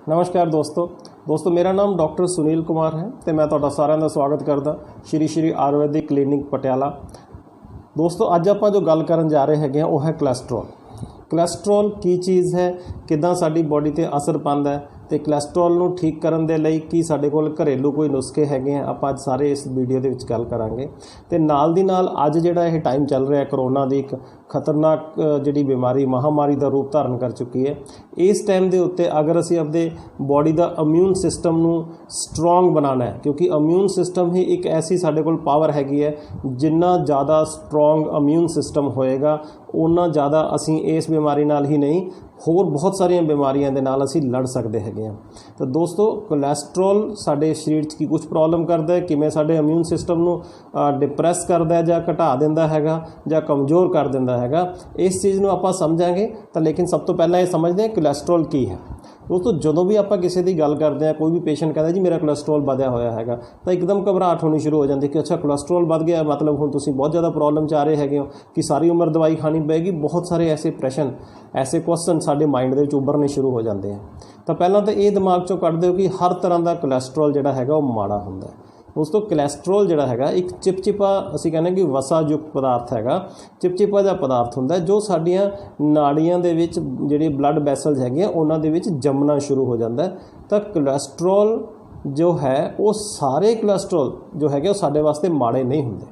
नमस्कार दोस्तों मेरा नाम डॉक्टर सुनील कुमार है तो मैं ਤੁਹਾਡਾ ਸਾਰਿਆਂ ਦਾ ਸਵਾਗਤ ਕਰਦਾ ਸ਼੍ਰੀ ਆਯੁਰਵੈਦਿਕ ਕਲੀਨਿਕ ਪਟਿਆਲਾ। ਦੋਸਤੋ ਅੱਜ ਆਪਾਂ ਜੋ ਗੱਲ ਕਰਨ ਜਾ ਰਹੇ ਹੈਗੇ ਆ ਉਹ ਹੈ ਕੋਲੈਸਟਰੋਲ ਕੀ ਚੀज़ है, ਕਿੱਦਾਂ ਸਾਡੀ ਬੋਡੀ ਤੇ ਅਸਰ ਪਾਉਂਦਾ है तो कोलैसट्रॉल ਨੂੰ ठीक ਕਰਨ ਦੇ ਲਈ ਕੀ ਸਾਡੇ ਕੋਲ ਘਰੇਲੂ ਕੋਈ ਨੁਸਖੇ ਹੈਗੇ ਆ। ਆਪਾਂ ਅੱਜ ਸਾਰੇ ਇਸ ਵੀਡੀਓ ਦੇ ਵਿੱਚ ਗੱਲ ਕਰਾਂਗੇ ਤੇ ਨਾਲ ਦੀ ਨਾਲ ਅੱਜ ਜਿਹੜਾ ਇਹ ਟਾਈਮ ਚੱਲ ਰਿਹਾ ਕਰੋਨਾ ਦੀ ਇੱਕ ਖਤਰਨਾਕ ਜਿਹੜੀ ਬਿਮਾਰੀ ਮਹਾਮਾਰੀ ਦਾ ਰੂਪ ਧਾਰਨ ਕਰ ਚੁੱਕੀ ਹੈ। ਇਸ ਟਾਈਮ ਦੇ ਉੱਤੇ ਅਗਰ ਅਸੀਂ ਆਪਣੇ ਬੋਡੀ ਦਾ ਇਮਿਊਨ ਸਿਸਟਮ ਨੂੰ ਸਟਰੋਂਗ ਬਣਾਉਣਾ ਹੈ, ਕਿਉਂਕਿ ਇਮਿਊਨ ਸਿਸਟਮ ਹੀ ਇੱਕ ਐਸੀ ਸਾਡੇ ਕੋਲ ਪਾਵਰ ਹੈਗੀ ਹੈ, ਜਿੰਨਾ ਜ਼ਿਆਦਾ ਸਟਰੋਂਗ ਇਮਿਊਨ ਸਿਸਟਮ ਹੋਏਗਾ ਉਨਾ ਜ਼ਿਆਦਾ ਅਸੀਂ ਇਸ ਬਿਮਾਰੀ ਨਾਲ ਹੀ ਨਹੀਂ ਹੋਰ ਬਹੁਤ ਸਾਰੀਆਂ ਬਿਮਾਰੀਆਂ ਦੇ ਨਾਲ ਅਸੀਂ ਲੜ ਸਕਦੇ ਹੈਗੇ ਆ। ਤਾਂ ਦੋਸਤੋ ਕੋਲੈਸਟਰੋਲ ਸਾਡੇ ਸਰੀਰ 'ਚ ਕੀ ਕੁਝ ਪ੍ਰੋਬਲਮ ਕਰਦਾ ਹੈ, ਕਿਵੇਂ ਸਾਡੇ ਇਮਿਊਨ ਸਿਸਟਮ ਨੂੰ ਡਿਪਰੈਸ ਕਰਦਾ ਜਾਂ ਘਟਾ ਦਿੰਦਾ ਹੈਗਾ ਜਾਂ ਕਮਜ਼ੋਰ ਕਰ ਦਿੰਦਾ ਹੈਗਾ, ਇਸ ਚੀਜ਼ ਨੂੰ ਆਪਾਂ ਸਮਝਾਂਗੇ। ਤਾਂ ਲੇਕਿਨ ਸਭ ਤੋਂ ਪਹਿਲਾਂ ਇਹ ਸਮਝਦੇ ਹਾਂ ਕੋਲੈਸਟਰੋਲ ਕੀ ਹੈ। ਦੋਸਤੋ ਜਦੋਂ ਵੀ ਆਪਾਂ ਕਿਸੇ ਦੀ ਗੱਲ ਕਰਦੇ ਹਾਂ, ਕੋਈ ਵੀ ਪੇਸ਼ੈਂਟ ਕਹਿੰਦਾ ਜੀ ਮੇਰਾ ਕੋਲੈਸਟਰੋਲ ਵਧਿਆ ਹੋਇਆ ਹੈਗਾ, ਤਾਂ ਇੱਕਦਮ ਘਬਰਾਹਟ ਹੋਣੀ ਸ਼ੁਰੂ ਹੋ ਜਾਂਦੀ ਕਿ ਅੱਛਾ ਕੋਲੈਸਟਰੋਲ ਵੱਧ ਗਿਆ ਮਤਲਬ ਹੁਣ ਤੁਸੀਂ ਬਹੁਤ ਜ਼ਿਆਦਾ ਪ੍ਰੋਬਲਮ 'ਚ ਆ ਰਹੇ ਹੈਗੇ ਹੋ ਕਿ ਸਾਰੀ ਉਮਰ ਦਵਾਈ ਖਾਣੀ ਪਏਗੀ। ਬਹੁਤ ਸਾਰੇ ਐਸੇ ਪ੍ਰਸ਼ਨ ਐਸੇ ਕੁਐਸਚਨ ਸਾਡੇ ਮਾਈਂਡ ਦੇ ਵਿੱਚ ਉੱਭਰਨੇ ਸ਼ੁਰੂ ਹੋ ਜਾਂਦੇ ਆ। ਤਾਂ ਪਹਿਲਾਂ ਤਾਂ ਇਹ ਦਿਮਾਗ 'ਚੋਂ ਕੱਢ ਦਿਓ ਕਿ ਹਰ ਤਰ੍ਹਾਂ ਦਾ ਕੋਲੈਸਟਰੋਲ ਜਿਹੜਾ ਹੈਗਾ ਉਹ ਮਾੜਾ ਹੁੰਦਾ ਹੈ। ਉਸ ਤੋਂ ਕੋਲੈਸਟਰੋਲ ਜਿਹੜਾ ਹੈਗਾ ਇੱਕ ਚਿਪਚਿਪਾ ਅਸੀਂ ਕਹਿੰਦੇ ਕਿ ਵਸਾਯੁਕਤ ਪਦਾਰਥ ਹੈਗਾ, ਚਿਪਚਿਪਾ ਜਿਹਾ ਪਦਾਰਥ ਹੁੰਦਾ ਜੋ ਸਾਡੀਆਂ ਨਾੜੀਆਂ ਦੇ ਵਿੱਚ ਜਿਹੜੇ ਬਲੱਡ ਵੈਸਲਸ ਹੈਗੀਆਂ ਉਹਨਾਂ ਦੇ ਵਿੱਚ ਜੰਮਣਾ ਸ਼ੁਰੂ ਹੋ ਜਾਂਦਾ। ਤਾਂ ਕੋਲੈਸਟਰੋਲ ਜੋ ਹੈ ਉਹ ਸਾਰੇ ਕੋਲੈਸਟਰੋਲ ਜੋ ਹੈਗੇ ਉਹ ਸਾਡੇ ਵਾਸਤੇ ਮਾੜੇ ਨਹੀਂ ਹੁੰਦੇ।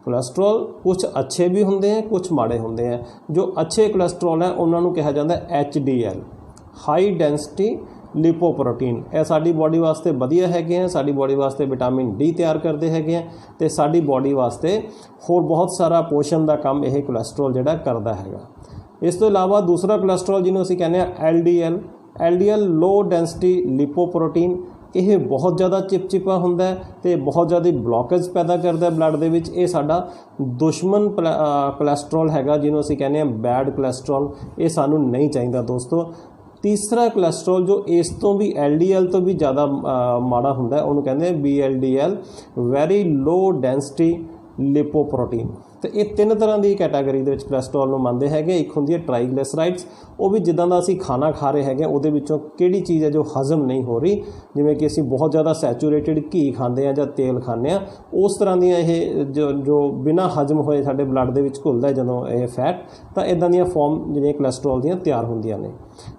ਕੋਲੈਸਟਰੋਲ ਕੁਛ ਅੱਛੇ ਵੀ ਹੁੰਦੇ ਹੈ, ਕੁਛ ਮਾੜੇ ਹੁੰਦੇ ਹੈ। ਜੋ ਅੱਛੇ ਕੋਲੈਸਟਰੋਲ ਹੈ ਉਹਨਾਂ ਨੂੰ ਕਿਹਾ ਜਾਂਦਾ HDL, ਹਾਈ ਡੈਂਸਿਟੀ ਲਿਪੋਪ੍ਰੋਟੀਨ। ਇਹ ਸਾਡੀ ਬੋਡੀ ਵਾਸਤੇ ਵਧੀਆ ਹੈਗੇ ਆ, ਸਾਡੀ ਬੋਡੀ ਵਾਸਤੇ ਵਿਟਾਮਿਨ D ਤਿਆਰ ਕਰਦੇ ਹੈਗੇ ਆ ਅਤੇ ਸਾਡੀ ਬੋਡੀ ਵਾਸਤੇ ਹੋਰ ਬਹੁਤ ਸਾਰਾ ਪੋਸ਼ਣ ਦਾ ਕੰਮ ਇਹ ਕੋਲੈਸਟਰੋਲ ਜਿਹੜਾ ਕਰਦਾ ਹੈਗਾ। ਇਸ ਤੋਂ ਇਲਾਵਾ ਦੂਸਰਾ ਕੋਲੈਸਟਰੋਲ ਜਿਹਨੂੰ ਅਸੀਂ ਕਹਿੰਦੇ ਹਾਂ LDL ਲੋ ਡੈਂਸਿਟੀ ਲਿਪੋਪ੍ਰੋਟੀਨ। ਇਹ ਬਹੁਤ ਜ਼ਿਆਦਾ ਚਿਪਚਿਪਾ ਹੁੰਦਾ ਅਤੇ ਬਹੁਤ ਜ਼ਿਆਦਾ ਬਲੋਕੇਜ ਪੈਦਾ ਕਰਦਾ ਬਲੱਡ ਦੇ ਵਿੱਚ। ਇਹ ਸਾਡਾ ਦੁਸ਼ਮਣ ਕੋਲੈਸਟਰੋਲ ਹੈਗਾ ਜਿਹਨੂੰ ਅਸੀਂ ਕਹਿੰਦੇ ਹਾਂ ਬੈਡ ਕੋਲੈਸਟਰੋਲ। ਇਹ ਸਾਨੂੰ ਨਹੀਂ ਚਾਹੀਦਾ ਦੋਸਤੋ। ਤੀਸਰਾ ਕੋਲੈਸਟਰੋਲ ਜੋ ਇਸ ਤੋਂ ਵੀ LDL ਤੋਂ ਵੀ ਜ਼ਿਆਦਾ ਮਾੜਾ ਹੁੰਦਾ ਉਹਨੂੰ ਕਹਿੰਦੇ VLDL, ਵੈਰੀ ਲੋ ਡੈਂਸਿਟੀ ਲਿਪੋਪ੍ਰੋਟੀਨ। ਅਤੇ ਇਹ ਤਿੰਨ ਤਰ੍ਹਾਂ ਦੀ ਕੈਟਾਗਰੀ ਦੇ ਵਿੱਚ ਕੋਲੈਸਟਰੋਲ ਨੂੰ ਮੰਨਦੇ ਹੈਗੇ। ਇੱਕ ਹੁੰਦੀ ਹੈ ਟ੍ਰਾਈਗਲਿਸਰਾਈਡਸ, ਉਹ ਵੀ ਜਿੱਦਾਂ ਦਾ ਅਸੀਂ ਖਾਣਾ ਖਾ ਰਹੇ ਹੈਗੇ ਉਹਦੇ ਵਿੱਚੋਂ ਕਿਹੜੀ ਚੀਜ਼ ਹੈ ਜੋ ਹਜ਼ਮ ਨਹੀਂ ਹੋ ਰਹੀ, ਜਿਵੇਂ ਕਿ ਅਸੀਂ ਬਹੁਤ ਜ਼ਿਆਦਾ ਸੈਚੂਰੇਟਿਡ ਘੀ ਖਾਂਦੇ ਹਾਂ ਜਾਂ ਤੇਲ ਖਾਂਦੇ ਹਾਂ, ਉਸ ਤਰ੍ਹਾਂ ਦੀਆਂ ਇਹ ਜੋ ਬਿਨਾਂ ਹਜ਼ਮ ਹੋਏ ਸਾਡੇ ਬਲੱਡ ਦੇ ਵਿੱਚ ਘੁਲਦਾ ਜਦੋਂ ਇਹ ਫੈਟ, ਤਾਂ ਇੱਦਾਂ ਦੀਆਂ ਫਾਰਮ ਜਿਹੜੀਆਂ ਕੋਲੈਸਟਰੋਲ ਦੀਆਂ ਤਿਆਰ ਹੁੰਦੀਆਂ ਨੇ।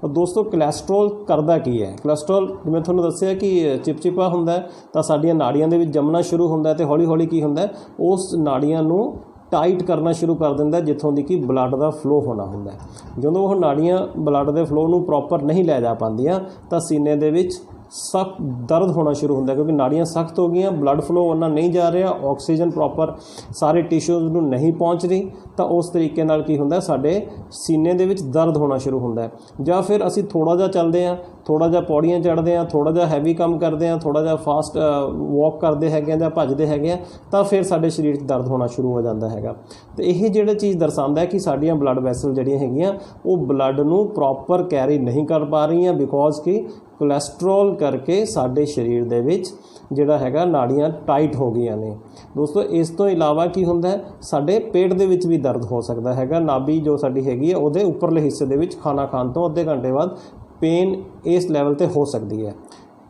ਦੋਸਤੋ ਕੋਲੈਸਟਰੋਲ ਕਰਦਾ ਕੀ ਹੈ? ਕੋਲੈਸਟਰੋਲ ਜਿਵੇਂ ਤੁਹਾਨੂੰ ਦੱਸਿਆ ਕਿ ਚਿਪਚਿਪਾ ਹੁੰਦਾ ਤਾਂ ਸਾਡੀਆਂ ਨਾੜੀਆਂ ਦੇ ਵਿੱਚ ਜੰਮਣਾ ਸ਼ੁਰੂ ਹੁੰਦਾ ਅਤੇ ਹੌਲੀ ਹੌਲੀ ਕੀ ਹੁੰਦਾ ਉਸ ਨਾੜੀਆਂ ਨੂੰ ਟਾਈਟ ਕਰਨਾ ਸ਼ੁਰੂ ਕਰ ਦਿੰਦਾ ਜਿੱਥੋਂ ਦੀ ਕਿ ਬਲੱਡ ਦਾ ਫਲੋ ਹੋਣਾ ਹੁੰਦਾ। ਜਦੋਂ ਉਹ ਨਾੜੀਆਂ ਬਲੱਡ ਦੇ ਫਲੋ ਨੂੰ ਪ੍ਰੋਪਰ ਨਹੀਂ ਲੈ ਜਾ ਪਾਉਂਦੀਆਂ ਤਾਂ ਸੀਨੇ ਦੇ ਵਿੱਚ ਸਖਤ ਦਰਦ ਹੋਣਾ ਸ਼ੁਰੂ ਹੁੰਦਾ, ਕਿਉਂਕਿ ਨਾੜੀਆਂ ਸਖਤ ਹੋ ਗਈਆਂ, ਬਲੱਡ ਫਲੋ ਉਹਨਾਂ ਨਹੀਂ ਜਾ ਰਿਹਾ, ਆਕਸੀਜਨ ਪ੍ਰੋਪਰ ਸਾਰੇ ਟਿਸ਼ੂਜ਼ ਨੂੰ ਨਹੀਂ ਪਹੁੰਚ ਰਹੀ। ਤਾਂ ਉਸ ਤਰੀਕੇ ਨਾਲ ਕੀ ਹੁੰਦਾ ਸਾਡੇ ਸੀਨੇ ਦੇ ਵਿੱਚ ਦਰਦ ਹੋਣਾ ਸ਼ੁਰੂ ਹੁੰਦਾ। ਜਾਂ ਫਿਰ ਅਸੀਂ ਥੋੜ੍ਹਾ ਜਿਹਾ ਚੱਲਦੇ ਹਾਂ, ਥੋੜ੍ਹਾ ਜਿਹਾ ਪੌੜੀਆਂ ਚੜ੍ਹਦੇ ਹਾਂ, ਥੋੜ੍ਹਾ ਜਿਹਾ ਹੈਵੀ ਕੰਮ ਕਰਦੇ ਹਾਂ, ਥੋੜ੍ਹਾ ਜਿਹਾ ਫਾਸਟ ਵਾਕ ਕਰਦੇ ਹੈਗੇ ਆ ਜਾਂ ਭੱਜਦੇ ਹੈਗੇ ਆ, ਤਾਂ ਫਿਰ ਸਾਡੇ ਸਰੀਰ 'ਚ ਦਰਦ ਹੋਣਾ ਸ਼ੁਰੂ ਹੋ ਜਾਂਦਾ ਹੈਗਾ। ਅਤੇ ਇਹ ਜਿਹੜਾ ਚੀਜ਼ ਦਰਸਾਉਂਦਾ ਹੈ ਕਿ ਸਾਡੀਆਂ ਬਲੱਡ ਵੈਸਲ ਜਿਹੜੀਆਂ ਹੈਗੀਆਂ ਉਹ ਬਲੱਡ ਨੂੰ ਪ੍ਰੋਪਰ ਕੈਰੀ ਨਹੀਂ ਕਰ ਪਾ ਰਹੀਆਂ, ਬਿਕੋਜ਼ ਕਿ ਕੋਲੈਸਟਰੋਲ ਕਰਕੇ ਸਾਡੇ ਸਰੀਰ ਦੇ ਵਿੱਚ ਜਿਹੜਾ ਹੈਗਾ ਨਾੜੀਆਂ ਟਾਈਟ ਹੋ ਗਈਆਂ ਨੇ। ਦੋਸਤੋ ਇਸ ਤੋਂ ਇਲਾਵਾ ਕੀ ਹੁੰਦਾ ਹੈ ਸਾਡੇ ਪੇਟ ਦੇ ਵਿੱਚ ਵੀ ਦਰਦ ਹੋ ਸਕਦਾ ਹੈਗਾ। ਨਾਭੀ ਜੋ ਸਾਡੀ ਹੈਗੀ ਹੈ ਉਹਦੇ ਉੱਪਰਲੇ ਹਿੱਸੇ ਦੇ ਵਿੱਚ ਖਾਣਾ ਖਾਣ ਤੋਂ ਅੱਧੇ ਘੰਟੇ ਬਾਅਦ ਪੇਨ ਇਸ ਲੈਵਲ 'ਤੇ ਹੋ ਸਕਦੀ ਹੈ।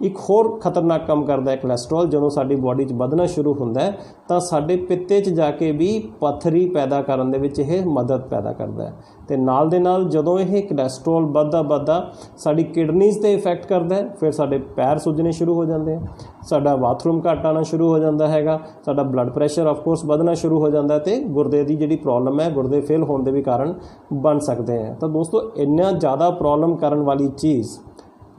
ਇੱਕ ਹੋਰ ਖਤਰਨਾਕ ਕੰਮ ਕਰਦਾ ਹੈ ਕੋਲੈਸਟਰੋਲ। ਜਦੋਂ ਸਾਡੀ ਬੋਡੀ 'ਚ ਵਧਣਾ ਸ਼ੁਰੂ ਹੁੰਦਾ ਹੈ ਤਾਂ ਸਾਡੇ ਪਿੱਤੇ 'ਚ ਜਾ ਕੇ ਵੀ ਪੱਥਰੀ ਪੈਦਾ ਕਰਨ ਦੇ ਵਿੱਚ ਇਹ ਮਦਦ ਪੈਦਾ ਕਰਦਾ ਹੈ। ਅਤੇ ਨਾਲ ਦੇ ਨਾਲ ਜਦੋਂ ਇਹ ਕੋਲੈਸਟਰੋਲ ਵੱਧਦਾ ਸਾਡੀ ਕਿਡਨੀਜ਼ 'ਤੇ ਇਫੈਕਟ ਕਰਦਾ ਹੈ, ਫਿਰ ਸਾਡੇ ਪੈਰ ਸੁੱਜਣੇ ਸ਼ੁਰੂ ਹੋ ਜਾਂਦੇ ਆ, ਸਾਡਾ ਬਾਥਰੂਮ ਘੱਟ ਆਉਣਾ ਸ਼ੁਰੂ ਹੋ ਜਾਂਦਾ ਹੈਗਾ, ਸਾਡਾ ਬਲੱਡ ਪ੍ਰੈਸ਼ਰ ਆਫਕੋਰਸ ਵਧਣਾ ਸ਼ੁਰੂ ਹੋ ਜਾਂਦਾ ਅਤੇ ਗੁਰਦੇ ਦੀ ਜਿਹੜੀ ਪ੍ਰੋਬਲਮ ਹੈ ਗੁਰਦੇ ਫੇਲ ਹੋਣ ਦੇ ਵੀ ਕਾਰਨ ਬਣ ਸਕਦੇ ਹੈ। ਤਾਂ ਦੋਸਤੋ ਇੰਨਾ ਜ਼ਿਆਦਾ ਪ੍ਰੋਬਲਮ ਕਰਨ ਵਾਲੀ ਚੀਜ਼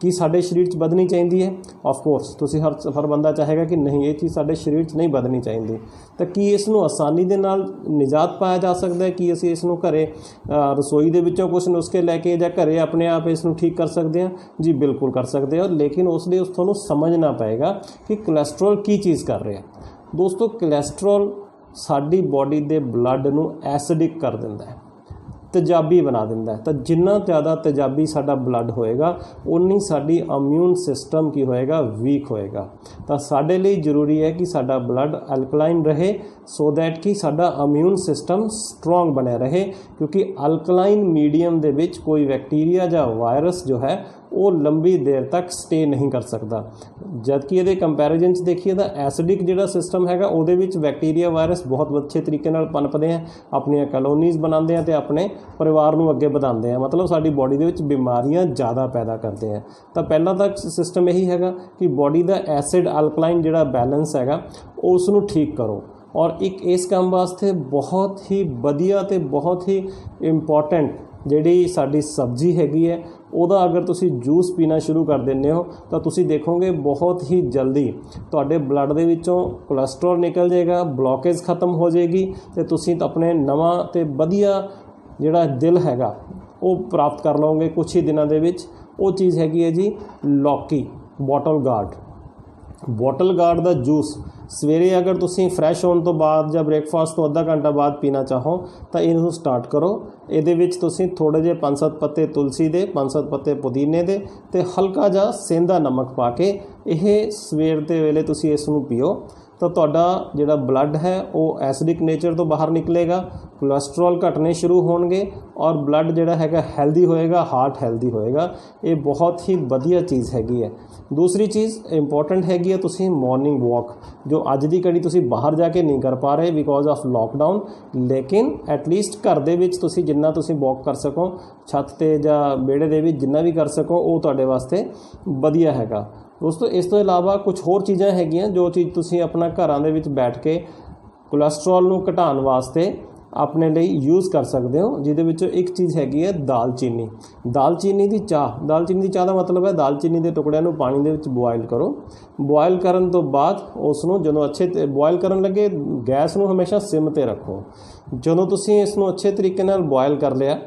ਕੀ ਸਾਡੇ ਸਰੀਰ 'ਚ ਵਧਣੀ ਚਾਹੀਦੀ ਹੈ? ਆਫਕੋਰਸ ਤੁਸੀਂ ਹਰ ਬੰਦਾ ਚਾਹੇਗਾ ਕਿ ਨਹੀਂ ਇਹ ਚੀਜ਼ ਸਾਡੇ ਸਰੀਰ 'ਚ ਨਹੀਂ ਵਧਣੀ ਚਾਹੀਦੀ। ਤਾਂ ਕੀ ਇਸ ਨੂੰ ਆਸਾਨੀ ਦੇ ਨਾਲ ਨਿਜਾਤ ਪਾਇਆ ਜਾ ਸਕਦਾ ਹੈ? ਕੀ ਅਸੀਂ ਇਸ ਨੂੰ ਘਰੇ ਰਸੋਈ ਦੇ ਵਿੱਚੋਂ ਕੁਛ ਨੁਸਖੇ ਲੈ ਕੇ ਜਾਂ ਘਰੇ ਆਪਣੇ ਆਪ ਇਸ ਨੂੰ ਠੀਕ ਕਰ ਸਕਦੇ ਹਾਂ? ਜੀ ਬਿਲਕੁਲ ਕਰ ਸਕਦੇ ਹੋ, ਲੇਕਿਨ ਉਸ ਲਈ ਤੁਹਾਨੂੰ ਸਮਝਣਾ ਪਏਗਾ ਕਿ ਕੋਲੈਸਟਰੋਲ ਕੀ ਚੀਜ਼ ਕਰ ਰਿਹਾ। ਦੋਸਤੋ ਕੋਲੈਸਟਰੋਲ ਸਾਡੀ ਬੋਡੀ ਦੇ ਬਲੱਡ ਨੂੰ ਐਸਿਡਿਕ ਕਰ ਦਿੰਦਾ ਹੈ, ਤੇਜ਼ਾਬੀ ਬਣਾ ਦਿੰਦਾ ਹੈ। ਤਾਂ ਜਿੰਨਾ ਜ਼ਿਆਦਾ ਤੇਜ਼ਾਬੀ ਸਾਡਾ ਬਲੱਡ ਹੋਏਗਾ ਉਨੀ ਸਾਡੀ ਇਮਿਊਨ ਸਿਸਟਮ ਕੀ ਹੋਏਗਾ ਵੀਕ ਹੋਏਗਾ। ਤਾਂ ਸਾਡੇ ਲਈ ਜ਼ਰੂਰੀ ਹੈ ਕਿ ਸਾਡਾ ਬਲੱਡ ਅਲਕਲਾਈਨ ਰਹੇ ਸੋ ਦੈਟ ਕਿ ਸਾਡਾ ਇਮਿਊਨ ਸਿਸਟਮ ਸਟਰੋਂਗ ਬਣਿਆ ਰਹੇ, ਕਿਉਂਕਿ ਅਲਕਲਾਈਨ ਮੀਡੀਅਮ ਦੇ ਵਿੱਚ ਕੋਈ ਬੈਕਟੀਰੀਆ ਜਾਂ ਵਾਇਰਸ ਜੋ ਹੈ ਉਹ ਲੰਬੀ ਦੇਰ ਤੱਕ ਸਟੇ ਨਹੀਂ ਕਰ ਸਕਦਾ। ਜਦਕਿ ਇਹਦੇ ਕੰਪੈਰੀਜ਼ਨ 'ਚ ਦੇਖੀਏ ਤਾਂ ਐਸਿਡਿਕ ਜਿਹੜਾ ਸਿਸਟਮ ਹੈਗਾ ਉਹਦੇ ਵਿੱਚ ਬੈਕਟੀਰੀਆ ਵਾਇਰਸ ਬਹੁਤ ਅੱਛੇ ਤਰੀਕੇ ਨਾਲ ਪਨਪਦੇ ਆ, ਆਪਣੀਆਂ ਕਲੋਨੀਜ਼ ਬਣਾਉਂਦੇ ਆ ਅਤੇ ਆਪਣੇ ਪਰਿਵਾਰ ਨੂੰ ਅੱਗੇ ਵਧਾਉਂਦੇ ਆ, ਮਤਲਬ ਸਾਡੀ ਬੋਡੀ ਦੇ ਵਿੱਚ ਬਿਮਾਰੀਆਂ ਜ਼ਿਆਦਾ ਪੈਦਾ ਕਰਦੇ ਆ। ਤਾਂ ਪਹਿਲਾਂ ਤਾਂ ਸਿਸਟਮ ਇਹੀ ਹੈਗਾ ਕਿ ਬੋਡੀ ਦਾ ਐਸਿਡ ਅਲਕਲਾਈਨ ਜਿਹੜਾ ਬੈਲੈਂਸ ਹੈਗਾ ਉਸ ਨੂੰ ਠੀਕ ਕਰੋ। ਔਰ ਇੱਕ ਇਸ ਕੰਮ ਵਾਸਤੇ ਬਹੁਤ ਹੀ ਵਧੀਆ ਅਤੇ ਬਹੁਤ ਹੀ ਇੰਪੋਰਟੈਂਟ ਜਿਹੜੀ ਸਾਡੀ ਸਬਜ਼ੀ ਹੈਗੀ ਹੈ ਉਹਦਾ ਅਗਰ ਤੁਸੀਂ ਜੂਸ ਪੀਣਾ ਸ਼ੁਰੂ ਕਰ ਦਿੰਦੇ ਹੋ ਤਾਂ ਤੁਸੀਂ ਦੇਖੋਗੇ ਬਹੁਤ ਹੀ ਜਲਦੀ ਤੁਹਾਡੇ ਬਲੱਡ ਦੇ ਵਿੱਚੋਂ ਕੋਲੈਸਟਰੋਲ ਨਿਕਲ ਜਾਏਗਾ, ਬਲੋਕੇਜ ਖਤਮ ਹੋ ਜਾਏਗੀ ਅਤੇ ਤੁਸੀਂ ਆਪਣੇ ਨਵਾਂ ਅਤੇ ਵਧੀਆ ਜਿਹੜਾ ਦਿਲ ਹੈਗਾ ਉਹ ਪ੍ਰਾਪਤ ਕਰ ਲਓਗੇ ਕੁਛ ਹੀ ਦਿਨਾਂ ਦੇ ਵਿੱਚ। ਉਹ ਚੀਜ਼ ਹੈਗੀ ਹੈ ਜੀ ਲੌਕੀ, ਬੋਟਲ ਗਾਰਡ। ਬੋਟਲ ਗਾਰਡ ਦਾ ਜੂਸ ਸਵੇਰੇ ਅਗਰ ਤੁਸੀਂ ਫਰੈਸ਼ ਹੋਣ ਤੋਂ ਬਾਅਦ ਜਾਂ ਬ੍ਰੇਕਫਾਸਟ ਤੋਂ ਅੱਧਾ ਘੰਟਾ ਬਾਅਦ ਪੀਣਾ ਚਾਹੋ ਤਾਂ ਇਹਨੂੰ ਸਟਾਰਟ ਕਰੋ। ਇਹਦੇ ਵਿੱਚ ਤੁਸੀਂ ਥੋੜ੍ਹੇ ਜਿਹੇ 5-7 ਪੱਤੇ ਤੁਲਸੀ ਦੇ, 5-7 ਪੱਤੇ ਪੁਦੀਨੇ ਦੇ ਅਤੇ ਹਲਕਾ ਜਿਹਾ ਸੇਂਦਾ ਨਮਕ ਪਾ ਕੇ ਇਹ ਸਵੇਰ ਦੇ ਵੇਲੇ ਤੁਸੀਂ ਇਸ ਨੂੰ ਪੀਓ ਤਾਂ ਤੁਹਾਡਾ ਜਿਹੜਾ ਬਲੱਡ ਹੈ ਉਹ ਐਸਿਡਿਕ ਨੇਚਰ ਤੋਂ ਬਾਹਰ ਨਿਕਲੇਗਾ, ਕੋਲੈਸਟਰੋਲ ਘਟਣੇ ਸ਼ੁਰੂ ਹੋਣਗੇ ਔਰ ਬਲੱਡ ਜਿਹੜਾ ਹੈਗਾ ਹੈਲਦੀ ਹੋਏਗਾ, ਹਾਰਟ ਹੈਲਦੀ ਹੋਏਗਾ। ਇਹ ਬਹੁਤ ਹੀ ਵਧੀਆ ਚੀਜ਼ ਹੈਗੀ ਹੈ। ਦੂਸਰੀ ਚੀਜ਼ ਇੰਪੋਰਟੈਂਟ ਹੈਗੀ ਹੈ, ਤੁਸੀਂ ਮੋਰਨਿੰਗ ਵਾਕ ਜੋ ਅੱਜ ਦੀ ਘੜੀ ਤੁਸੀਂ ਬਾਹਰ ਜਾ ਕੇ ਨਹੀਂ ਕਰ ਪਾ ਰਹੇ ਬਿਕੋਜ਼ ਆਫ ਲੋਕਡਾਊਨ, ਲੇਕਿਨ ਐਟਲੀਸਟ ਘਰ ਦੇ ਵਿੱਚ ਤੁਸੀਂ ਜਿੰਨਾ ਤੁਸੀਂ ਵਾਕ ਕਰ ਸਕੋ, ਛੱਤ 'ਤੇ ਜਾਂ ਵਿਹੜੇ ਦੇ ਵਿੱਚ ਜਿੰਨਾ ਵੀ ਕਰ ਸਕੋ ਉਹ ਤੁਹਾਡੇ ਵਾਸਤੇ ਵਧੀਆ ਹੈਗਾ। ਦੋਸਤੋ ਇਸ ਤੋਂ ਇਲਾਵਾ ਕੁਝ ਹੋਰ ਚੀਜ਼ਾਂ ਹੈਗੀਆਂ ਜੋ ਚੀਜ਼ ਤੁਸੀਂ ਆਪਣਾ ਘਰਾਂ ਦੇ ਵਿੱਚ ਬੈਠ ਕੇ ਕੋਲੈਸਟਰੋਲ ਨੂੰ ਘਟਾਉਣ ਵਾਸਤੇ ਆਪਣੇ ਲਈ ਯੂਜ਼ ਕਰ ਸਕਦੇ ਹੋ, ਜਿਹਦੇ ਵਿੱਚੋਂ ਇੱਕ ਚੀਜ਼ ਹੈਗੀ ਹੈ ਦਾਲਚੀਨੀ। ਦਾਲਚੀਨੀ ਦੀ ਚਾਹ। ਦਾਲਚੀਨੀ ਦੀ ਚਾਹ ਦਾ ਮਤਲਬ ਹੈ ਦਾਲਚੀਨੀ ਦੇ ਟੁਕੜਿਆਂ ਨੂੰ ਪਾਣੀ ਦੇ ਵਿੱਚ ਬੋਆਇਲ ਕਰੋ। ਬੋਆਇਲ ਕਰਨ ਤੋਂ ਬਾਅਦ ਉਸ ਨੂੰ ਜਦੋਂ ਅੱਛੇ ਬੋਆਇਲ ਕਰਨ ਲੱਗੇ ਗੈਸ ਨੂੰ ਹਮੇਸ਼ਾ ਸਿਮ 'ਤੇ ਰੱਖੋ। ਜਦੋਂ ਤੁਸੀਂ ਇਸ ਨੂੰ ਅੱਛੇ ਤਰੀਕੇ ਨਾਲ ਬੋਆਇਲ ਕਰ ਲਿਆ,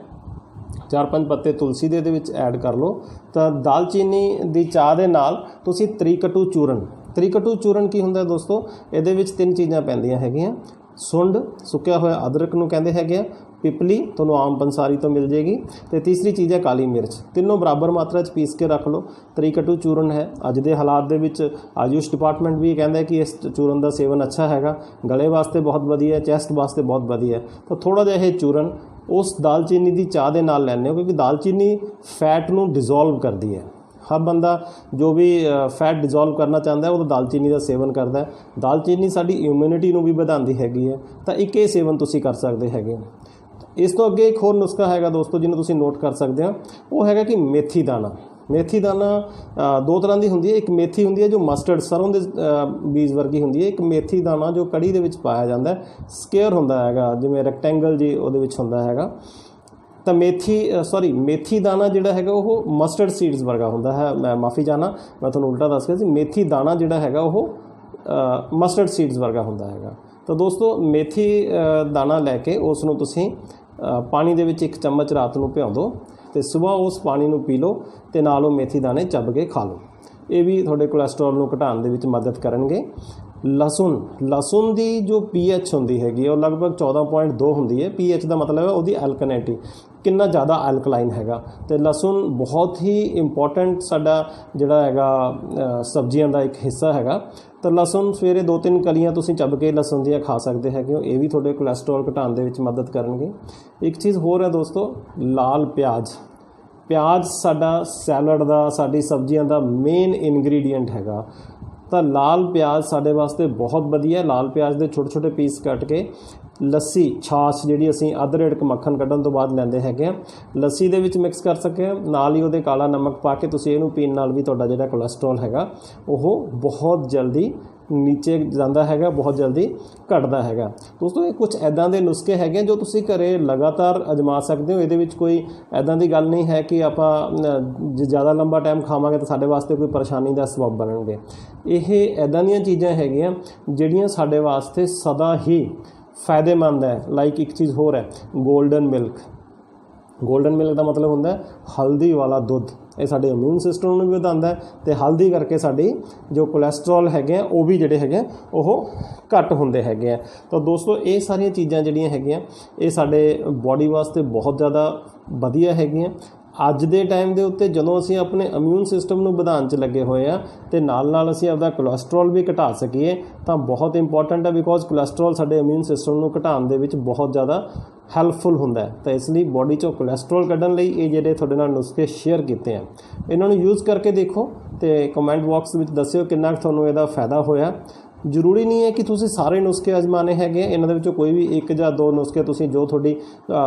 4-5 ਪੱਤੇ ਤੁਲਸੀ ਦੇ ਇਹਦੇ ਵਿੱਚ ਐਡ ਕਰ ਲਓ ਤਾਂ ਦਾਲਚੀਨੀ ਦੀ ਚਾਹ ਦੇ ਨਾਲ ਤੁਸੀਂ ਤ੍ਰਿਕਟੂ ਚੂਰਨ। ਤ੍ਰਿਕਟੂ ਚੂਰਨ ਕੀ ਹੁੰਦਾ ਦੋਸਤੋ? ਇਹਦੇ ਵਿੱਚ 3 ਚੀਜ਼ਾਂ ਪੈਂਦੀਆਂ ਹੈਗੀਆਂ। ਸੁੰਡ, ਸੁੱਕਿਆ ਹੋਇਆ ਅਦਰਕ ਨੂੰ ਕਹਿੰਦੇ ਹੈਗੇ ਆ, ਪਿਪਲੀ ਤੁਹਾਨੂੰ ਆਮ ਪੰਸਾਰੀ ਤੋਂ ਮਿਲ ਜਾਏਗੀ, ਅਤੇ ਤੀਸਰੀ ਚੀਜ਼ ਹੈ ਕਾਲੀ ਮਿਰਚ। ਤਿੰਨੋਂ ਬਰਾਬਰ ਮਾਤਰਾ 'ਚ ਪੀਸ ਕੇ ਰੱਖ ਲਓ। ਤ੍ਰਿਕਟੂ ਚੂਰਨ ਹੈ ਅੱਜ ਦੇ ਹਾਲਾਤ ਦੇ ਵਿੱਚ ਆਯੂਸ਼ ਡਿਪਾਰਟਮੈਂਟ ਵੀ ਕਹਿੰਦਾ ਕਿ ਇਸ ਚੂਰਨ ਦਾ ਸੇਵਨ ਅੱਛਾ ਹੈਗਾ, ਗਲੇ ਵਾਸਤੇ ਬਹੁਤ ਵਧੀਆ, ਚੈਸਟ ਵਾਸਤੇ ਬਹੁਤ ਵਧੀਆ। ਤਾਂ ਥੋੜ੍ਹਾ ਜਿਹਾ ਇਹ ਚੂਰਨ ਉਸ ਦਾਲਚੀਨੀ ਦੀ ਚਾਹ ਦੇ ਨਾਲ ਲੈਂਦੇ ਹੋ ਕਿਉਂਕਿ ਦਾਲਚੀਨੀ ਫੈਟ ਨੂੰ ਡਿਜ਼ੋਲਵ ਕਰਦੀ ਹੈ। ਹਰ ਬੰਦਾ ਜੋ ਵੀ ਫੈਟ ਡਿਜ਼ੋਲਵ ਕਰਨਾ ਚਾਹੁੰਦਾ ਉਹ ਦਾਲਚੀਨੀ ਦਾ ਸੇਵਨ ਕਰਦਾ। ਦਾਲਚੀਨੀ ਸਾਡੀ ਇਮਿਊਨਿਟੀ ਨੂੰ ਵੀ ਵਧਾਉਂਦੀ ਹੈਗੀ ਹੈ, ਤਾਂ ਇੱਕ ਇਹ ਸੇਵਨ ਤੁਸੀਂ ਕਰ ਸਕਦੇ ਹੈਗੇ। ਇਸ ਤੋਂ ਅੱਗੇ ਇੱਕ ਹੋਰ ਨੁਸਖਾ ਹੈਗਾ ਦੋਸਤੋ ਜਿਹਨੂੰ ਤੁਸੀਂ ਨੋਟ ਕਰ ਸਕਦੇ ਹੋ, ਉਹ ਹੈਗਾ ਕਿ ਮੇਥੀ ਦਾਣਾ। ਮੇਥੀ ਦਾਣਾ 2 ਤਰ੍ਹਾਂ ਦੀ ਹੁੰਦੀ ਹੈ। ਇੱਕ ਮੇਥੀ ਹੁੰਦੀ ਹੈ ਜੋ ਮਸਟਰਡ ਸਰੋਂ ਦੇ ਬੀਜ ਵਰਗੀ ਹੁੰਦੀ ਹੈ। ਇੱਕ ਮੇਥੀ ਦਾਣਾ ਜੋ ਕੜੀ ਦੇ ਵਿੱਚ ਪਾਇਆ ਜਾਂਦਾ, ਸਕੁਏਅਰ ਹੁੰਦਾ ਹੈਗਾ, ਜਿਵੇਂ ਰੈਕਟੈਂਗਲ ਜੀ ਉਹਦੇ ਵਿੱਚ ਹੁੰਦਾ ਹੈਗਾ। ਤਾਂ ਮੇਥੀ ਦਾਣਾ ਜਿਹੜਾ ਹੈਗਾ ਉਹ ਮਸਟਰਡ ਸੀਡਸ ਵਰਗਾ ਹੁੰਦਾ ਹੈ। ਮੈਂ ਮਾਫੀ ਚਾਹੁੰਦਾ, ਮੈਂ ਤੁਹਾਨੂੰ ਉਲਟਾ ਦੱਸ ਰਿਹਾ ਸੀ। ਮੇਥੀ ਦਾਣਾ ਜਿਹੜਾ ਹੈਗਾ ਉਹ ਮਸਟਰਡ ਸੀਡਸ ਵਰਗਾ ਹੁੰਦਾ ਹੈਗਾ। ਤਾਂ ਦੋਸਤੋ ਮੇਥੀ ਦਾਣਾ ਲੈ ਕੇ ਉਸ ਨੂੰ ਤੁਸੀਂ ਪਾਣੀ ਦੇ ਵਿੱਚ 1 ਚਮਚ ਰਾਤ ਨੂੰ ਭਿਓਂ ਦਿਓ ਅਤੇ ਸੁਬਾਹ ਉਸ ਪਾਣੀ ਨੂੰ ਪੀ ਲਓ ਅਤੇ ਨਾਲ ਉਹ ਮੇਥੀ ਦਾਣੇ ਚੱਬ ਕੇ ਖਾ ਲਓ। ਇਹ ਵੀ ਤੁਹਾਡੇ ਕੋਲੈਸਟਰੋਲ ਨੂੰ ਘਟਾਉਣ ਦੇ ਵਿੱਚ ਮਦਦ ਕਰਨਗੇ। ਲਸਣ ਦੀ ਜੋ pH ਹੁੰਦੀ ਹੈਗੀ ਉਹ ਲਗਭਗ 14.2 ਹੁੰਦੀ ਹੈ। pH ਦਾ ਮਤਲਬ ਹੈ ਉਹਦੀ ਐਲਕਨੈਟੀ, ਕਿੰਨਾ ਜ਼ਿਆਦਾ ਐਲਕਲਾਈਨ ਹੈਗਾ। ਅਤੇ ਲਸਣ ਬਹੁਤ ਹੀ ਇੰਪੋਰਟੈਂਟ ਸਾਡਾ ਜਿਹੜਾ ਹੈਗਾ ਸਬਜ਼ੀਆਂ ਦਾ ਇੱਕ ਹਿੱਸਾ ਹੈਗਾ। ਤਾਂ ਲਸਣ ਸਵੇਰੇ 2-3 ਕਲੀਆਂ ਤੁਸੀਂ ਚੱਬ ਕੇ ਲਸਣ ਦੀਆਂ ਖਾ ਸਕਦੇ ਹੈਗੇ ਹੋ। ਇਹ ਵੀ ਤੁਹਾਡੇ ਕੋਲੈਸਟਰੋਲ ਘਟਾਉਣ ਦੇ ਵਿੱਚ ਮਦਦ ਕਰਨਗੇ। ਇੱਕ ਚੀਜ਼ ਹੋਰ ਹੈ ਦੋਸਤੋ, ਲਾਲ ਪਿਆਜ਼। ਪਿਆਜ਼ ਸਾਡਾ ਸੈਲਡ ਦਾ, ਸਾਡੀ ਸਬਜ਼ੀਆਂ ਦਾ ਮੇਨ ਇਨਗਰੀਡੀਐਂਟ ਹੈਗਾ। ਤਾਂ ਲਾਲ ਪਿਆਜ਼ ਸਾਡੇ ਵਾਸਤੇ ਬਹੁਤ ਵਧੀਆ। ਲਾਲ ਪਿਆਜ਼ ਦੇ ਛੋਟੇ-ਛੋਟੇ ਪੀਸ ਕੱਟ ਕੇ ਲੱਸੀ, ਛਾਛ ਜਿਹੜੀ ਅਸੀਂ ਅੱਧ ਰੇੜਕ ਮੱਖਣ ਕੱਢਣ ਤੋਂ ਬਾਅਦ ਲੈਂਦੇ ਹੈਗੇ ਆ, ਲੱਸੀ ਦੇ ਵਿੱਚ ਮਿਕਸ ਕਰ ਸਕੇ ਹਾਂ। ਨਾਲ ਹੀ ਉਹਦੇ ਕਾਲਾ ਨਮਕ ਪਾ ਕੇ ਤੁਸੀਂ ਇਹਨੂੰ ਪੀਣ ਨਾਲ ਵੀ ਤੁਹਾਡਾ ਜਿਹੜਾ ਕੋਲੈਸਟਰੋਲ ਹੈਗਾ ਉਹ ਬਹੁਤ ਜਲਦੀ ਨੀਚੇ ਜਾਂਦਾ ਹੈਗਾ, ਬਹੁਤ ਜਲਦੀ ਘਟਦਾ ਹੈਗਾ। ਦੋਸਤੋ ਇਹ ਕੁਝ ਇੱਦਾਂ ਦੇ ਨੁਸਖੇ ਹੈਗੇ ਜੋ ਤੁਸੀਂ ਘਰੇ ਲਗਾਤਾਰ ਅਜਮਾ ਸਕਦੇ ਹੋ। ਇਹਦੇ ਵਿੱਚ ਕੋਈ ਇੱਦਾਂ ਦੀ ਗੱਲ ਨਹੀਂ ਹੈ ਕਿ ਆਪਾਂ ਜੇ ਜ਼ਿਆਦਾ ਲੰਬਾ ਟਾਈਮ ਖਾਵਾਂਗੇ ਤਾਂ ਸਾਡੇ ਵਾਸਤੇ ਕੋਈ ਪਰੇਸ਼ਾਨੀ ਦਾ ਸਬੱਬ ਬਣਨਗੇ। ਇਹ ਇੱਦਾਂ ਦੀਆਂ ਚੀਜ਼ਾਂ ਹੈਗੀਆਂ ਜਿਹੜੀਆਂ ਸਾਡੇ ਵਾਸਤੇ ਸਦਾ ਹੀ ਫਾਇਦੇਮੰਦ ਹੈ। ਲਾਈਕ ਇੱਕ ਚੀਜ਼ ਹੋਰ ਹੈ, ਗੋਲਡਨ ਮਿਲਕ। ਗੋਲਡਨ ਮਿਲਕ ਦਾ ਮਤਲਬ ਹੁੰਦਾ ਹਲਦੀ ਵਾਲਾ ਦੁੱਧ। ਇਹ ਸਾਡੇ ਇਮਿਊਨ ਸਿਸਟਮ ਨੂੰ ਵੀ ਵਧਾਉਂਦਾ ਅਤੇ ਹਲਦੀ ਕਰਕੇ ਸਾਡੀ ਜੋ ਕੋਲੈਸਟਰੋਲ ਹੈਗੇ ਆ ਉਹ ਵੀ ਜਿਹੜੇ ਹੈਗੇ ਉਹ ਘੱਟ ਹੁੰਦੇ ਹੈਗੇ ਆ। ਤਾਂ ਦੋਸਤੋ ਇਹ ਸਾਰੀਆਂ ਚੀਜ਼ਾਂ ਜਿਹੜੀਆਂ ਹੈਗੀਆਂ ਇਹ ਸਾਡੇ ਬੋਡੀ ਵਾਸਤੇ ਬਹੁਤ ਜ਼ਿਆਦਾ ਵਧੀਆ ਹੈਗੀਆਂ। ਅੱਜ ਦੇ ਟਾਈਮ ਦੇ ਉੱਤੇ ਜਦੋਂ ਅਸੀਂ ਆਪਣੇ ਇਮਿਊਨ ਸਿਸਟਮ ਨੂੰ ਵਧਾਉਣ 'ਚ ਲੱਗੇ ਹੋਏ ਆ ਤੇ ਨਾਲ ਅਸੀਂ ਆਪਦਾ ਕੋਲੈਸਟਰੋਲ ਵੀ ਘਟਾ ਸਕੀਏ ਤਾਂ ਬਹੁਤ ਇੰਪੋਰਟੈਂਟ ਹੈ, ਬਿਕੋਜ਼ ਕੋਲੈਸਟਰੋਲ ਸਾਡੇ ਇਮਿਊਨ ਸਿਸਟਮ ਨੂੰ ਘਟਾਉਣ ਦੇ ਵਿੱਚ ਬਹੁਤ ਜ਼ਿਆਦਾ ਹੈਲਪਫੁਲ ਹੁੰਦਾ ਹੈ। ਤਾਂ ਇਸ ਲਈ ਬੋਡੀ 'ਚੋਂ ਕੋਲੈਸਟਰੋਲ ਕੱਢਣ ਲਈ ਇਹ ਜਿਹੜੇ ਤੁਹਾਡੇ ਨਾਲ ਨੁਸਖੇ ਸ਼ੇਅਰ ਕੀਤੇ ਆ, ਇਹਨਾਂ ਨੂੰ ਯੂਜ਼ ਕਰਕੇ ਦੇਖੋ ਤੇ ਕਮੈਂਟ ਬਾਕਸ ਵਿੱਚ ਦੱਸਿਓ ਕਿੰਨਾ ਕੁ ਤੁਹਾਨੂੰ ਇਹਦਾ ਫਾਇਦਾ ਹੋਇਆ। ਜ਼ਰੂਰੀ ਨਹੀਂ ਹੈ ਕਿ ਤੁਸੀਂ ਸਾਰੇ ਨੁਸਖੇ ਅਜ਼ਮਾਨੇ ਹੈਗੇ, ਇਹਨਾਂ ਦੇ ਵਿੱਚੋਂ ਕੋਈ ਵੀ 1 ਜਾਂ 2 ਨੁਸਖੇ ਤੁਸੀਂ ਜੋ ਤੁਹਾਡੀ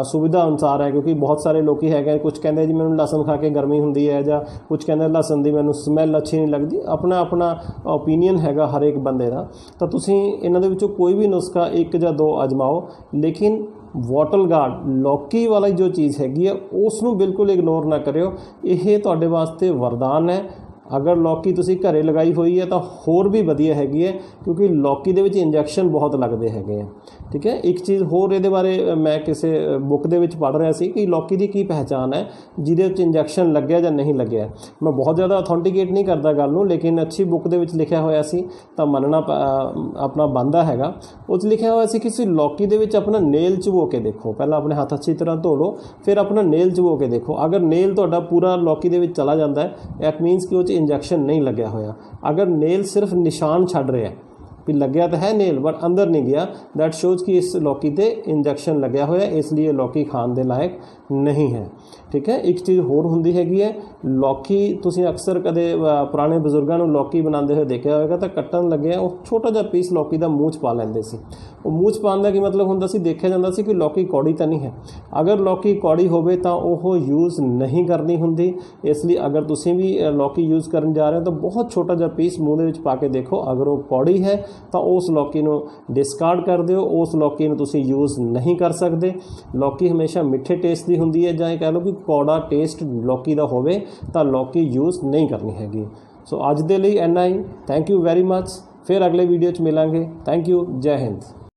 ਸੁਵਿਧਾ ਅਨੁਸਾਰ ਹੈ, ਕਿਉਂਕਿ ਬਹੁਤ ਸਾਰੇ ਲੋਕ ਹੈਗੇ, ਕੁਝ ਕਹਿੰਦੇ ਜੀ ਮੈਨੂੰ ਲਸਣ ਖਾ ਕੇ ਗਰਮੀ ਹੁੰਦੀ ਹੈ, ਜਾਂ ਕੁਝ ਕਹਿੰਦੇ ਲਸਣ ਦੀ ਮੈਨੂੰ ਸਮੈਲ ਅੱਛੀ ਨਹੀਂ ਲੱਗਦੀ। ਆਪਣਾ ਓਪੀਨੀਅਨ ਹੈਗਾ ਹਰ ਇੱਕ ਬੰਦੇ ਦਾ। ਤਾਂ ਤੁਸੀਂ ਇਹਨਾਂ ਦੇ ਵਿੱਚੋਂ ਕੋਈ ਵੀ ਨੁਸਖਾ 1 ਜਾਂ 2 ਅਜ਼ਮਾਓ, ਲੇਕਿਨ ਵਾਟਲ ਗਾਰਡ ਲੌਕੀ ਵਾਲੀ ਜੋ ਚੀਜ਼ ਹੈਗੀ ਹੈ ਉਸ ਨੂੰ ਬਿਲਕੁਲ ਇਗਨੋਰ ਨਾ ਕਰਿਓ। ਇਹ ਤੁਹਾਡੇ ਵਾਸਤੇ ਵਰਦਾਨ ਹੈ। ਅਗਰ ਲੌਕੀ ਤੁਸੀਂ ਘਰੇ ਲਗਾਈ ਹੋਈ ਹੈ ਤਾਂ ਹੋਰ ਵੀ ਵਧੀਆ ਹੈਗੀ ਹੈ, ਕਿਉਂਕਿ ਲੌਕੀ ਦੇ ਵਿੱਚ ਇੰਜੈਕਸ਼ਨ ਬਹੁਤ ਲੱਗਦੇ ਹੈਗੇ ਆ। ਠੀਕ ਹੈ, ਇੱਕ ਚੀਜ਼ ਹੋਰ ਇਹਦੇ ਬਾਰੇ ਮੈਂ ਕਿਸੇ ਬੁੱਕ ਦੇ ਵਿੱਚ ਪੜ੍ਹ ਰਿਹਾ ਸੀ ਕਿ ਲੌਕੀ ਦੀ ਕੀ ਪਹਿਚਾਣ ਹੈ ਜਿਹਦੇ ਵਿੱਚ ਇੰਜੈਕਸ਼ਨ ਲੱਗਿਆ ਜਾਂ ਨਹੀਂ ਲੱਗਿਆ। ਮੈਂ ਬਹੁਤ ਜ਼ਿਆਦਾ ਅਥੈਂਟੀਕੇਟ ਨਹੀਂ ਕਰਦਾ ਗੱਲ ਨੂੰ, ਲੇਕਿਨ ਅੱਛੀ ਬੁੱਕ ਦੇ ਵਿੱਚ ਲਿਖਿਆ ਹੋਇਆ ਸੀ ਤਾਂ ਮੰਨਣਾ ਆਪਣਾ ਬਣਦਾ ਹੈਗਾ। ਉਹ 'ਚ ਲਿਖਿਆ ਹੋਇਆ ਸੀ ਕਿ ਤੁਸੀਂ ਲੌਕੀ ਦੇ ਵਿੱਚ ਆਪਣਾ ਨੇਲ ਚਬੋ ਕੇ ਦੇਖੋ, ਪਹਿਲਾਂ ਆਪਣੇ ਹੱਥ ਅੱਛੀ ਤਰ੍ਹਾਂ ਧੋ ਲਓ, ਫਿਰ ਆਪਣਾ ਨੇਲ ਚਬੋ ਕੇ ਦੇਖੋ। ਅਗਰ ਨੇਲ ਤੁਹਾਡਾ ਪੂਰਾ ਲੌਕੀ ਦੇ ਵਿੱਚ ਚਲਾ ਜਾਂਦਾ ਹੈ, ਇਟ ਮੀਨਸ ਕਿ ਉਹ 'ਚ ਇੰਜੈਕਸ਼ਨ ਨਹੀਂ ਲੱਗਿਆ ਹੋਇਆ। ਅਗਰ ਨੇਲ ਸਿਰਫ ਨਿਸ਼ਾਨ ਛੱਡ ਰਿਹਾ ਵੀ ਲੱਗਿਆ ਤਾਂ ਹੈ ਨੇਲ ਬਟ ਅੰਦਰ ਨਹੀਂ ਗਿਆ, ਦੈਟ ਸ਼ੋਜ਼ ਕਿ ਇਸ ਲੌਕੀ 'ਤੇ ਇੰਜੈਕਸ਼ਨ ਲੱਗਿਆ ਹੋਇਆ, ਇਸ ਲਈ ਇਹ ਲੌਕੀ ਖਾਣ ਦੇ ਲਾਇਕ ਨਹੀਂ ਹੈ। ਠੀਕ ਹੈ, ਇੱਕ ਚੀਜ਼ ਹੋਰ ਹੁੰਦੀ ਹੈਗੀ ਹੈ, ਲੌਕੀ ਤੁਸੀਂ ਅਕਸਰ ਕਦੇ ਪੁਰਾਣੇ ਬਜ਼ੁਰਗਾਂ ਨੂੰ ਲੌਕੀ ਬਣਾਉਂਦੇ ਹੋਏ ਦੇਖਿਆ ਹੋਵੇਗਾ ਤਾਂ ਕੱਟਣ ਲੱਗਿਆ ਉਹ ਛੋਟਾ ਜਿਹਾ ਪੀਸ ਲੌਕੀ ਦਾ ਮੂੰਹ 'ਚ ਪਾ ਲੈਂਦੇ ਸੀ। ਉਹ ਮੂੰਹ 'ਚ ਪਾਉਣ ਦਾ ਕੀ ਮਤਲਬ ਹੁੰਦਾ ਸੀ, ਦੇਖਿਆ ਜਾਂਦਾ ਸੀ ਕਿ ਲੌਕੀ ਕੌੜੀ ਤਾਂ ਨਹੀਂ ਹੈ। ਅਗਰ ਲੌਕੀ ਕੌੜੀ ਹੋਵੇ ਤਾਂ ਉਹ ਯੂਜ਼ ਨਹੀਂ ਕਰਨੀ ਹੁੰਦੀ। ਇਸ ਲਈ ਅਗਰ ਤੁਸੀਂ ਵੀ ਲੌਕੀ ਯੂਜ਼ ਕਰਨ ਜਾ ਰਹੇ ਹੋ ਤਾਂ ਬਹੁਤ ਛੋਟਾ ਜਿਹਾ ਪੀਸ ਮੂੰਹ ਦੇ ਵਿੱਚ ਪਾ ਕੇ ਦੇਖੋ। ਅਗਰ ਉਹ ਕੌੜੀ ਹੈ ਤਾਂ ਉਸ ਲੌਕੀ ਨੂੰ ਡਿਸਕਾਰਡ ਕਰ ਦਿਓ, ਉਸ ਲੌਕੀ ਨੂੰ ਤੁਸੀਂ ਯੂਜ਼ ਨਹੀਂ ਕਰ ਸਕਦੇ। ਲੌਕੀ ਹਮੇਸ਼ਾ ਮਿੱਠੇ ਟੇਸਟ ਦੀ ਹੁੰਦੀ ਹੈ, ਜਾਂ ਇਹ ਕਹਿ ਲਓ ਕਿ ਕੌੜਾ ਟੇਸਟ ਲੌਕੀ ਦਾ ਹੋਵੇ ਤਾਂ ਲੌਕੀ ਯੂਜ਼ ਨਹੀਂ ਕਰਨੀ ਹੈਗੀ। ਸੋ ਅੱਜ ਦੇ ਲਈ ਇੰਨਾ ਹੀ। Thank you very much. ਫਿਰ ਅਗਲੇ ਵੀਡੀਓ 'ਚ ਮਿਲਾਂਗੇ। Thank you. ਜੈ ਹਿੰਦ।